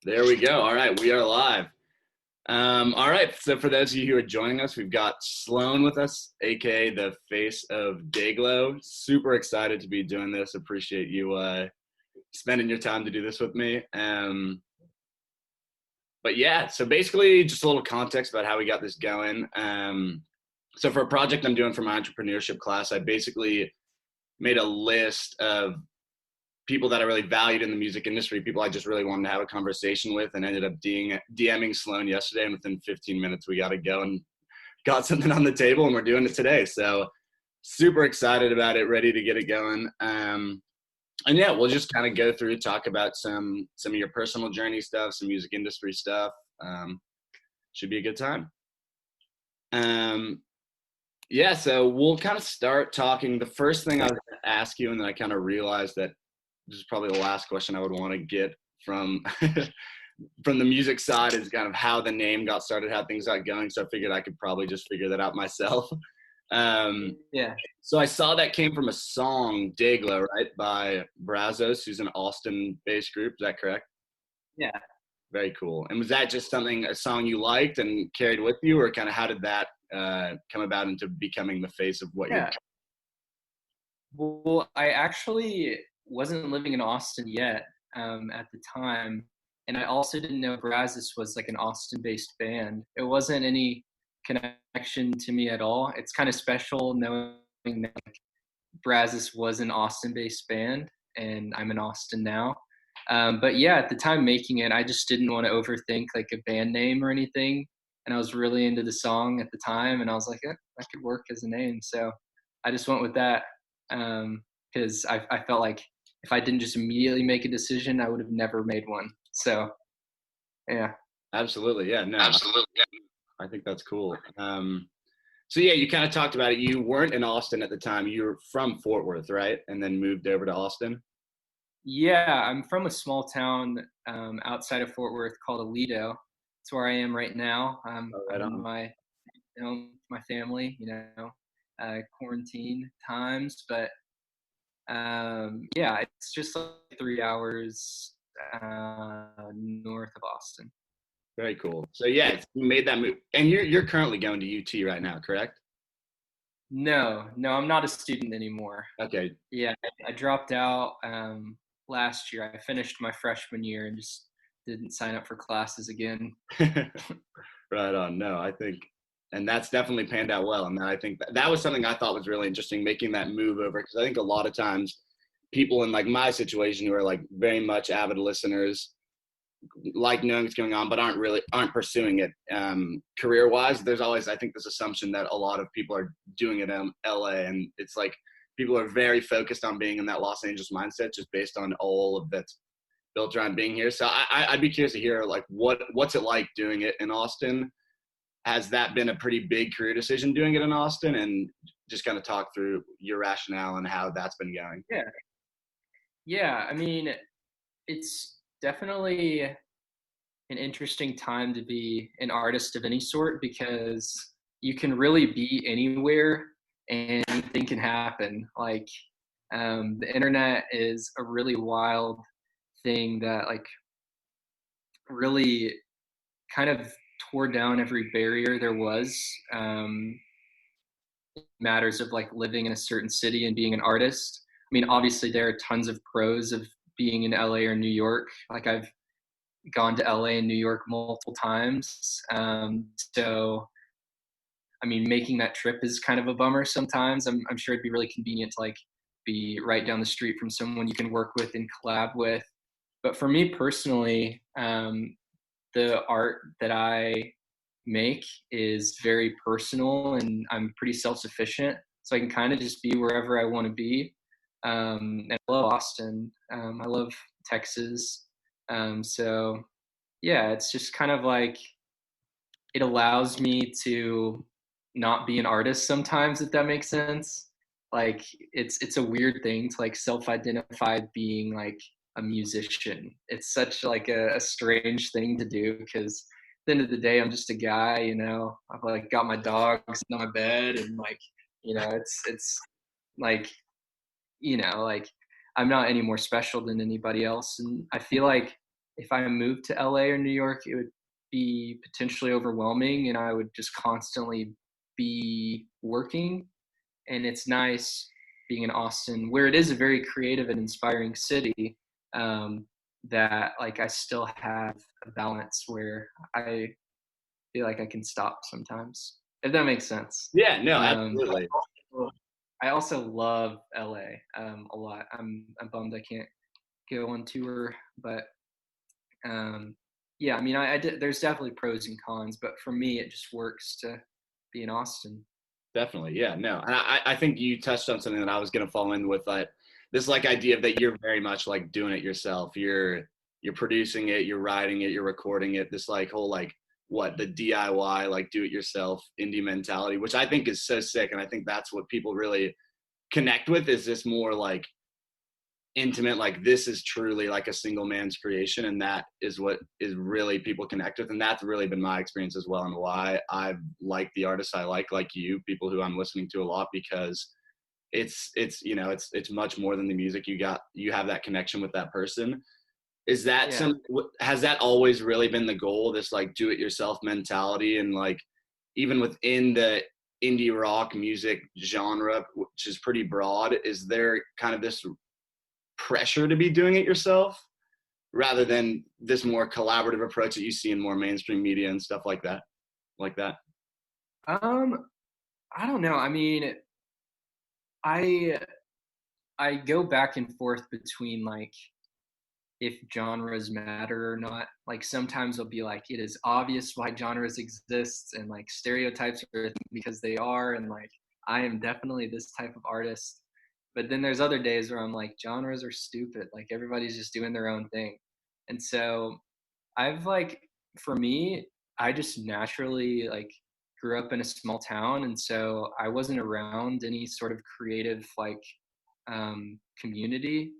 There we go. All right, we are live. All right, so for those of you who are joining us, we've got Sloan with us, aka the face of Dayglow. Super excited to be doing this. Appreciate you spending your time to do this with me. But yeah, so basically just a little context about how we got this going. So for a project I'm doing for my entrepreneurship class, I basically made a list of people that I really valued in the music industry, people I just really wanted to have a conversation with, and ended up DMing Sloan yesterday. And within 15 minutes, we got to go and got something on the table, and we're doing it today. So super excited about it, ready to get it going. And yeah, we'll just kind of go through, talk about some of your personal journey stuff, some music industry stuff. Should be a good time. Yeah, so we'll kind of start talking. The first thing I was going to ask you, and then I kind of realized that this is probably the last question I would want to get from from the music side, is kind of how the name got started, how things got going. So I figured I could probably just figure that out myself. Yeah. So I saw that came from a song, Dayglow, right, by Brazos, who's an Austin-based group. Is that correct? Yeah. Very cool. And was that just a song you liked and carried with you, or kind of how did that come about into becoming the face of what you're Yeah. Well, I actually wasn't living in Austin yet at the time. And I also didn't know Brazos was like an Austin-based band. It wasn't any connection to me at all. It's kind of special knowing that like, Brazos was an Austin-based band, and I'm in Austin now. But yeah, at the time making it, I just didn't want to overthink like a band name or anything. And I was really into the song at the time, and I was like, that could work as a name. So I just went with that because I felt like if I didn't just immediately make a decision, I would have never made one. So yeah. Absolutely. Yeah, no, Absolutely. I think that's cool. So yeah, you kind of talked about it. You weren't in Austin at the time. You were from Fort Worth, right? And then moved over to Austin. Yeah, I'm from a small town outside of Fort Worth called Aledo. It's where I am right now. Oh, right I'm in on. my family, quarantine times, but yeah, it's just like 3 hours north of Austin. Very cool. So yeah, you made that move, and you're currently going to UT right now, correct? No, I'm not a student anymore. Okay. Yeah, I dropped out last year. I finished my freshman year and just didn't sign up for classes again. Right on. No, I think, and that's definitely panned out well. And I think that was something I thought was really interesting, making that move over, because I think a lot of times people in like my situation who are like very much avid listeners, like knowing what's going on, but aren't pursuing it career wise. There's always, I think, this assumption that a lot of people are doing it in LA, and it's like people are very focused on being in that Los Angeles mindset just based on all of that's built around being here. So I'd be curious to hear like what's it like doing it in Austin. Has that been a pretty big career decision doing it in Austin, and just kind of talk through your rationale and how that's been going? Yeah. I mean, it's definitely an interesting time to be an artist of any sort because you can really be anywhere and anything can happen. Like the internet is a really wild thing that like really kind of tore down every barrier there was. Matters of like living in a certain city and being an artist. I mean, obviously there are tons of pros of being in LA or New York. Like I've gone to LA and New York multiple times. So, I mean, making that trip is kind of a bummer sometimes. I'm sure it'd be really convenient to like be right down the street from someone you can work with and collab with. But for me personally, the art that I make is very personal and I'm pretty self-sufficient. So I can kind of just be wherever I want to be. And I love Austin. I love Texas. So yeah, it's just kind of like it allows me to not be an artist sometimes, if that makes sense. Like it's a weird thing to like self-identify being like a musician. It's such like a strange thing to do because at the end of the day, I'm just a guy, I've like got my dogs in my bed and like, it's like, like I'm not any more special than anybody else. And I feel like if I moved to LA or New York, it would be potentially overwhelming and I would just constantly be working. And it's nice being in Austin, where it is a very creative and inspiring city, um, that like I still have a balance where I feel like I can stop sometimes, if that makes sense. Yeah, no, But absolutely. I also love LA a lot. I'm bummed I can't go on tour, but yeah, I mean, I did, there's definitely pros and cons, but for me, it just works to be in Austin. Definitely. Yeah, no. And I think you touched on something that I was gonna fall in with, like this like idea of that you're very much like doing it yourself. You're producing it, you're writing it, you're recording it, this like whole like what the DIY, like do it yourself indie mentality, which I think is so sick. And I think that's what people really connect with, is this more like intimate, like this is truly like a single man's creation, and that is what is really people connect with. And that's really been my experience as well, and why I like the artists I like you, people who I'm listening to a lot, because it's you know it's much more than the music. You have that connection with that person. Is that Yeah. some, has that always really been the goal, this like do it yourself mentality? And like even within the indie rock music genre, which is pretty broad, is there kind of this pressure to be doing it yourself rather than this more collaborative approach that you see in more mainstream media and stuff like that? Like that. Um, I don't know. I mean, I I go back and forth between like if genres matter or not. Like sometimes I'll be like, it is obvious why genres exist and like stereotypes are because they are, and like I am definitely this type of artist. But then there's other days where I'm like, genres are stupid. Like everybody's just doing their own thing. And so I've like, for me, I just naturally like grew up in a small town, and so I wasn't around any sort of creative like community,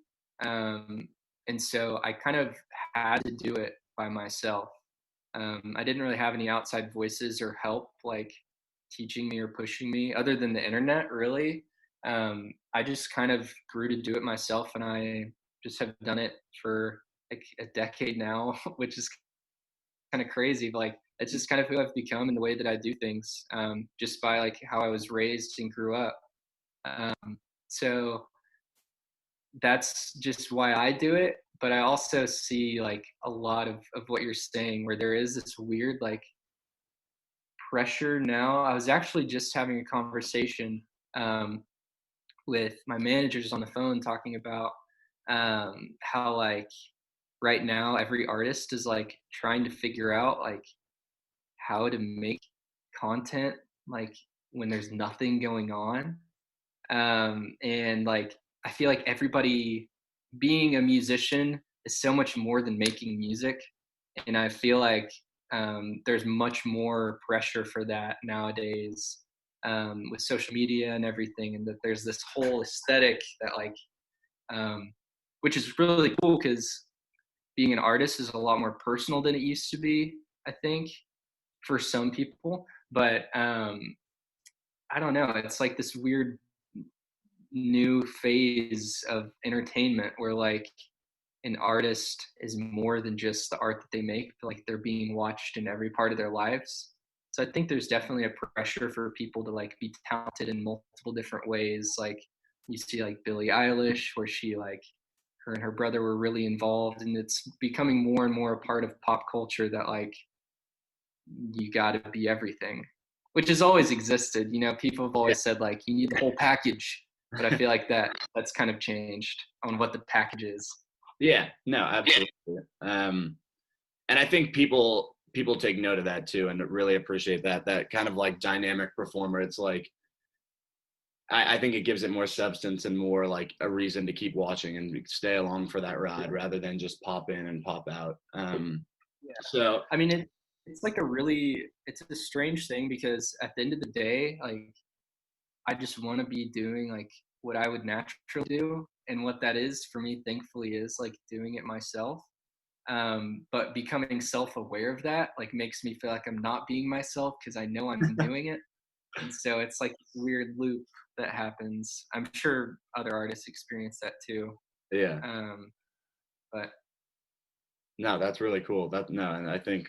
um, and so I kind of had to do it by myself. I didn't really have any outside voices or help like teaching me or pushing me, other than the internet. Really, I just kind of grew to do it myself, and I just have done it for like a decade now, which is kind of crazy, but like it's just kind of who I've become and the way that I do things, just by like how I was raised and grew up. So that's just why I do it. But I also see like a lot of what you're saying, where there is this weird like pressure now. I was actually just having a conversation um, with my managers on the phone talking about how like right now every artist is like trying to figure out like how to make content like when there's nothing going on. And like I feel like everybody, being a musician is so much more than making music, and I feel like there's much more pressure for that nowadays, with social media and everything, and that there's this whole aesthetic that like um, which is really cool because being an artist is a lot more personal than it used to be, I think, for some people. But I don't know, it's like this weird new phase of entertainment where like an artist is more than just the art that they make, but like they're being watched in every part of their lives. So I think there's definitely a pressure for people to like be talented in multiple different ways. Like you see like Billie Eilish, where she like her and her brother were really involved, and it's becoming more and more a part of pop culture that like you got to be everything, which has always existed. You know, people have Yeah. always said like you need the whole package, but I feel like that's kind of changed on what the package is. Yeah, no, absolutely. And I think people take note of that too, and really appreciate that kind of like dynamic performer. It's like I think it gives it more substance and more like a reason to keep watching and stay along for that ride rather than just pop in and pop out. Yeah. So I mean, it's like it's a strange thing because at the end of the day, like I just want to be doing like what I would naturally do, and what that is for me, thankfully, is like doing it myself. But becoming self-aware of that like makes me feel like I'm not being myself because I know I'm doing it, and so it's like this weird loop that happens. I'm sure other artists experience that too. yeah, Um, but No, that's really cool. And I think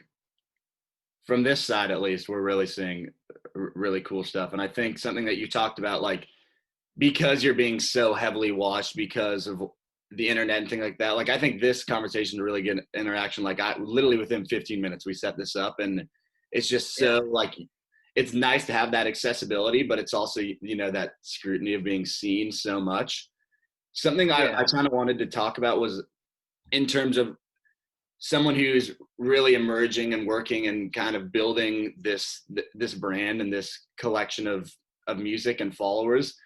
from this side at least, we're really seeing really cool stuff. And I think something that you talked about, like because you're being so heavily watched because of the internet and things like that. Like I think this conversation is really good interaction. Like I literally within 15 minutes we set this up, and it's just Yeah. so like it's nice to have that accessibility, but it's also that scrutiny of being seen so much. Something I Yeah. kind of wanted to talk about was in terms of someone who's really emerging and working and kind of building this brand and this collection of music and followers.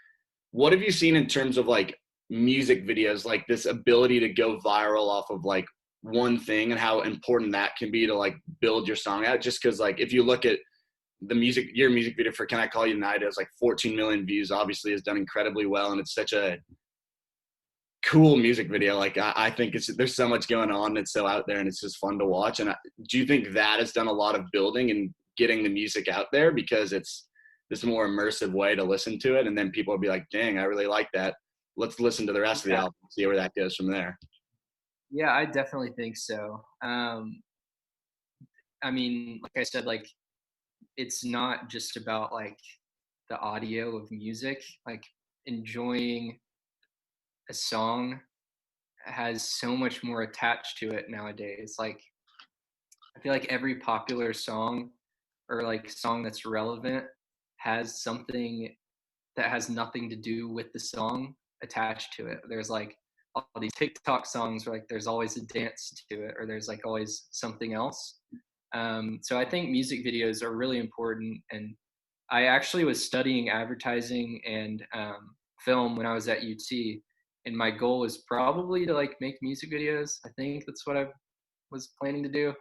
What have you seen in terms of like music videos, like this ability to go viral off of like one thing, and how important that can be to like build your song out? Just because like if you look at your music video for Can I Call You Tonight, it has like 14 million views, obviously has done incredibly well, and it's such a cool music video. Like I think there's so much going on, it's so out there, and it's just fun to watch. And do you think that has done a lot of building and getting the music out there because it's this more immersive way to listen to it, and then people will be like, dang, I really like that, let's listen to the rest of the Yeah. album, see where that goes from there? Yeah, I definitely think so. I mean, like I said, like it's not just about like the audio of music. Like enjoying a song has so much more attached to it nowadays. Like I feel like every popular song or like song that's relevant has something that has nothing to do with the song attached to it. There's like all these TikTok songs where like there's always a dance to it, or there's like always something else. So I think music videos are really important. And I actually was studying advertising and film when I was at UT, and my goal was probably to like make music videos. I think that's what I was planning to do.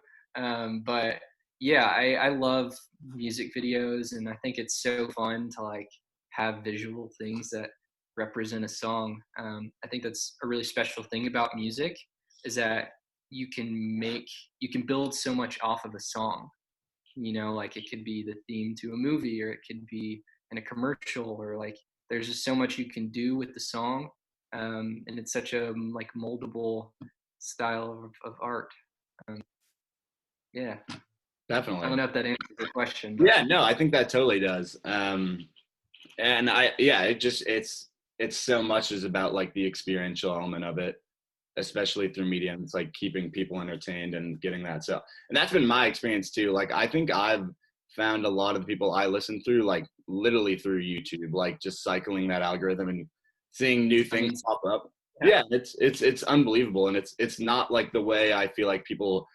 But yeah, I love music videos, and I think it's so fun to like have visual things that represent a song. I think that's a really special thing about music is that you can build so much off of a song. You know, like it could be the theme to a movie, or it could be in a commercial, or like there's just so much you can do with the song. And it's such a like moldable style of art. Um, yeah, I don't Definitely. know if that answers the question, but Yeah, no, I think that totally does. And it's so much is about like the experiential element of it, especially through media. And it's like keeping people entertained and getting that. So, and that's been my experience too. Like, I think I've found a lot of the people I listen through, like literally through YouTube, like just cycling that algorithm and seeing new I things mean, pop up. yeah, Yeah, it's unbelievable, and it's not like the way I feel like people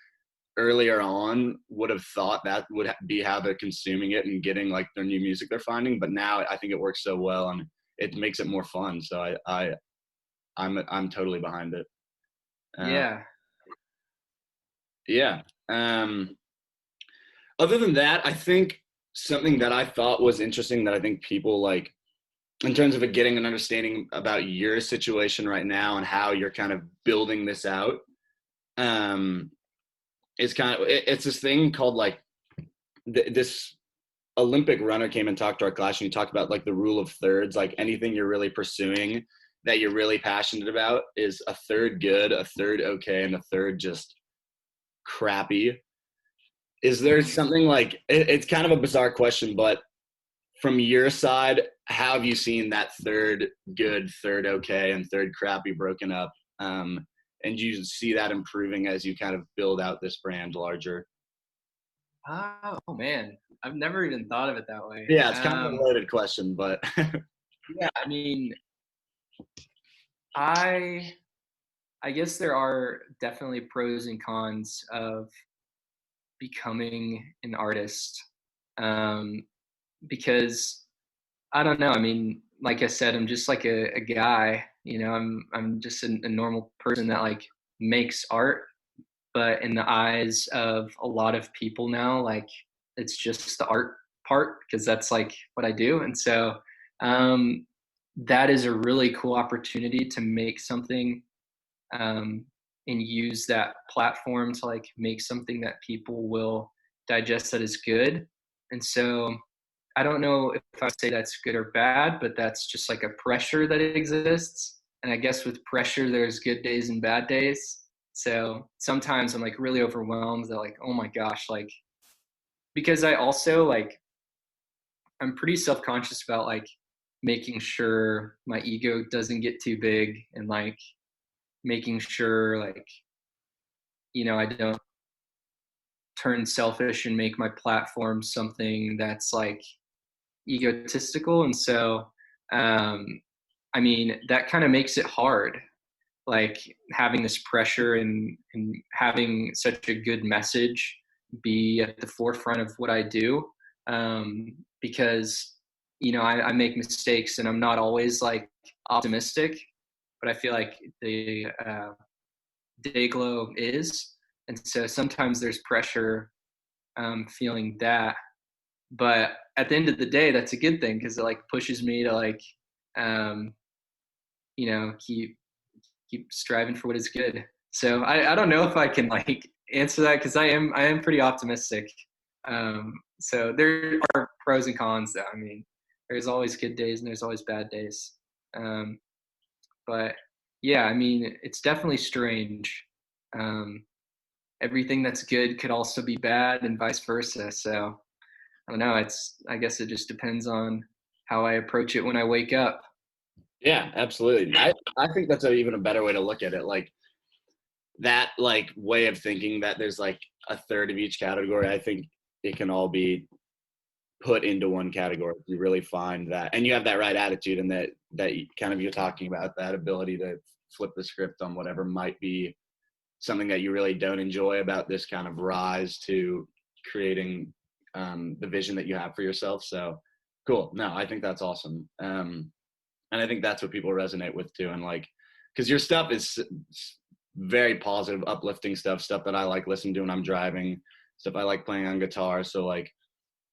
earlier on would have thought that would be how they're consuming it and getting like their new music they're finding. But now I think it works so well, and it makes it more fun. So I'm totally behind it. Uh, yeah. yeah. Um, Other than that, I think something that I thought was interesting that I think people like in terms of getting an understanding about your situation right now and how you're kind of building this out. Um, is kind of it's this thing called like this Olympic runner came and talked to our class, and he talked about like the rule of thirds. Like anything you're really pursuing that you're really passionate about is a third good, a third okay, and a third just crappy. Is there something like it's kind of a bizarre question, but from your side, how have you seen that third good, third okay, and third crappy broken up? And do you see that improving as you kind of build out this brand larger? Oh man, I've never even thought of it that way. Yeah, it's kind of a loaded question, but Yeah, I mean, I I guess there are definitely pros and cons of becoming an artist. Um, because I don't know. I mean, like I said, I'm just like a guy. You know, I'm just a normal person that like makes art. But in the eyes of a lot of people now, like it's just the art part because that's like what I do. And so um, that is a really cool opportunity to make something um, and use that platform to like make something that people will digest that is good. And so I don't know if I say that's good or bad, but that's just like a pressure that exists. And I guess with pressure, there's good days and bad days. So sometimes I'm like really overwhelmed that like, oh my gosh, like, because I also like, I'm pretty self-conscious about like making sure my ego doesn't get too big, and like making sure like, I don't turn selfish and make my platform something that's like egotistical. And so, um, I mean, that kind of makes it hard, like having this pressure and having such a good message be at the forefront of what I do. Because, I make mistakes and I'm not always like optimistic, but I feel like the Dayglow is. And so sometimes there's pressure, feeling that. But at the end of the day, that's a good thing because it like pushes me to like, um, keep striving for what is good. So I don't know if I can like answer that because I am pretty optimistic. So there are pros and cons though. I mean, there's always good days and there's always bad days. Um, but yeah, I mean, it's definitely strange. Um, Everything that's good could also be bad and vice versa. So I don't know. I guess it just depends on how I approach it when I wake up. Yeah, absolutely. I think that's even a better way to look at it. Like that like way of thinking that there's like a third of each category. I think it can all be put into one category if you really find that, and you have that right attitude, and that kind of, you're talking about that ability to flip the script on whatever might be something that you really don't enjoy about this kind of rise to creating the vision that you have for yourself. So cool. No, I think that's awesome. And I think that's what people resonate with too. And like, because your stuff is very positive, uplifting stuff that I like listening to when I'm driving, stuff I like playing on guitar. So like,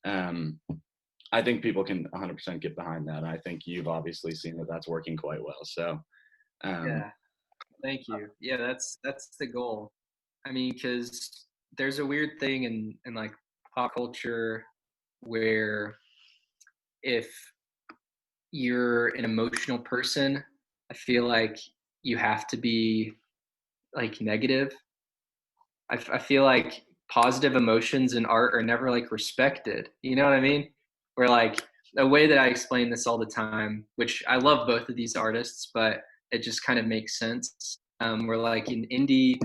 I think people can 100% get behind that. And I think you've obviously seen that that's working quite well. So, Yeah. Thank you. Yeah, that's the goal. I mean, because there's a weird thing in like pop culture where if you're an emotional person, I feel like you have to be like negative. I feel like positive emotions in art are never like respected. You know what I mean? Where like the way that I explain this all the time, which I love both of these artists, but it just kind of makes sense. Where like in the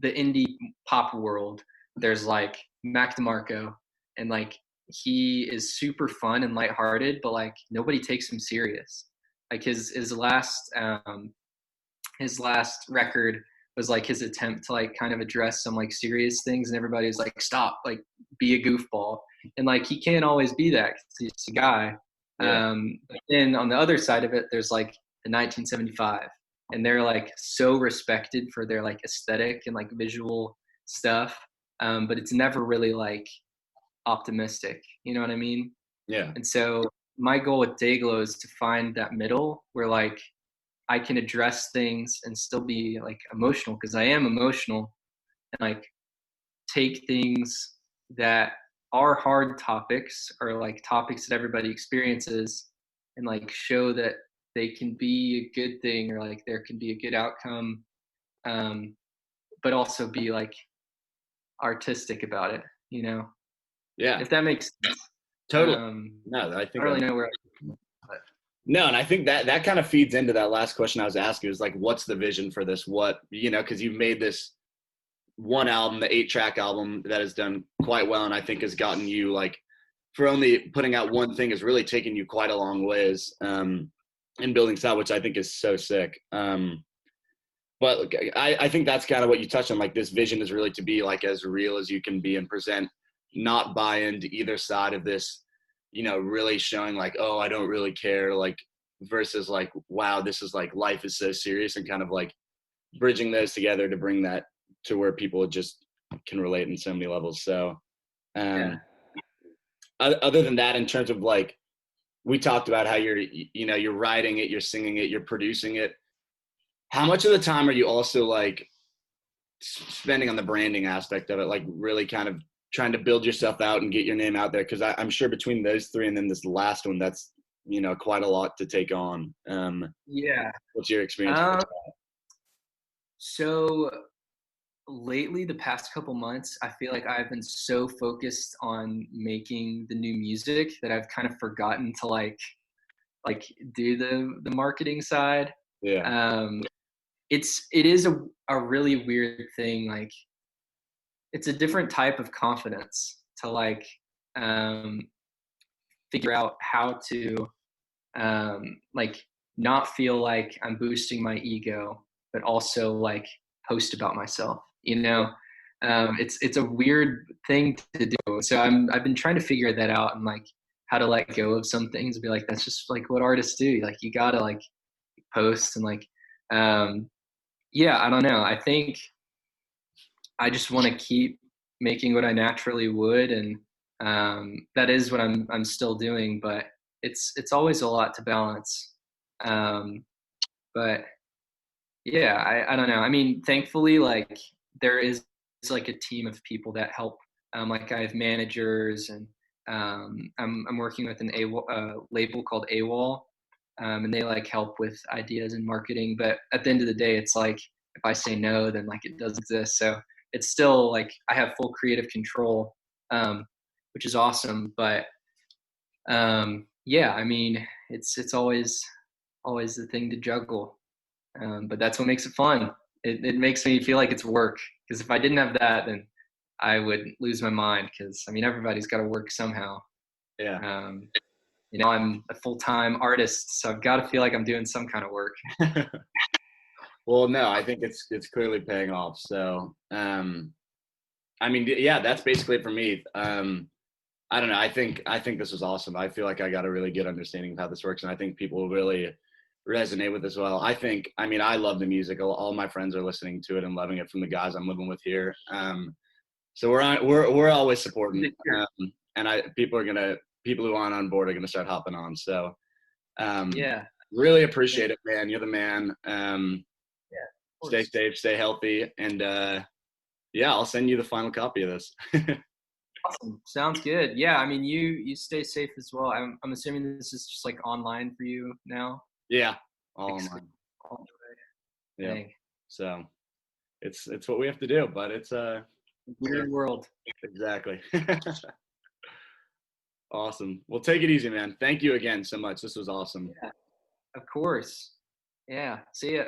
indie pop world, there's like Mac DeMarco, and like he is super fun and lighthearted, but like nobody takes him serious. Like his last record was like his attempt to like kind of address some like serious things, and everybody's like, stop, like be a goofball. And like he can't always be that 'cause he's a guy. yeah, But then on the other side of it, there's like the 1975, and they're like so respected for their like aesthetic and like visual stuff. But it's never really like optimistic. You know what I mean? yeah, And so my goal with Dayglow is to find that middle where like I can address things and still be like emotional because I am emotional, and like take things that are hard topics or like topics that everybody experiences and like show that they can be a good thing or like there can be a good outcome, um, but also be like artistic about it, yeah, if that makes sense. totally. No, I I think don't that. really know where but No, and I think that kind of feeds into that last question I was asking, is like, what's the vision for this? What, because you've made this one album, the 8-track album, that has done quite well, and I think has gotten you like, for only putting out one thing, has really taken you quite a long ways in building style, which I think is so sick. But look, I think that's kind of what you touched on. Like, this vision is really to be like as real as you can be and present, not buy into either side of this, really showing like, oh, I don't really care, like, versus like, wow, this is like, life is so serious, and kind of like bridging those together to bring that to where people just can relate in so many levels. So, yeah. um, other than that, in terms of like, we talked about how you're writing it, you're singing it, you're producing it. How much of the time are you also like spending on the branding aspect of it, like really kind of trying to build yourself out and get your name out there? Because I'm sure between those three and then this last one, that's quite a lot to take on. Yeah. What's your experience with um, that? So lately, the past couple months, I feel like I've been so focused on making the new music that I've kind of forgotten to like do the marketing side. Yeah. Um, it is a really weird thing. Like it's a different type of confidence to um, figure out how to like not feel like I'm boosting my ego, but also like post about myself. You know, it's a weird thing to do. So I've been trying to figure that out and like how to let go of some things and be like that's just like what artists do. Like you gotta like post and like um, yeah, I don't know. I think I just want to keep making what I naturally would, and that is what I'm still doing. But it's always a lot to balance. Um, but yeah, I don't know. I mean, thankfully, like there is like a team of people that help. Like I have managers, and I'm working with an label called AWOL, and they like help with ideas and marketing. But at the end of the day, it's like if I say no, then like it doesn't exist. So it's still like I have full creative control, um, which is awesome. But yeah, I mean, it's always the thing to juggle. But that's what makes it fun. It makes me feel like it's work. Because if I didn't have that, then I would lose my mind. Because I mean, everybody's got to work somehow. Yeah. Um, I'm a full-time artist, so I've got to feel like I'm doing some kind of work. Well, no, I think it's clearly paying off. So, I mean, yeah, that's basically it for me. I don't know. I think this was awesome. I feel like I got a really good understanding of how this works, and I think people will really resonate with this well. I mean, I love the music. All my friends are listening to it and loving it from the guys I'm living with here. So we're always supporting, and people who aren't on board are gonna start hopping on. So, um, Yeah. really appreciate it, man. You're the man. Yeah. Of Stay course. safe, stay healthy, and yeah, I'll send you the final copy of this. Awesome. Sounds good. Yeah. I mean, you stay safe as well. I'm assuming this is just like online for you now. Yeah, all Like, online. all the way. Yeah. Dang. So it's what we have to do, but it's yeah, Weird world. exactly. Awesome. Well, take it easy, man. Thank you again so much. This was awesome. Yeah. Of course. Yeah. See ya.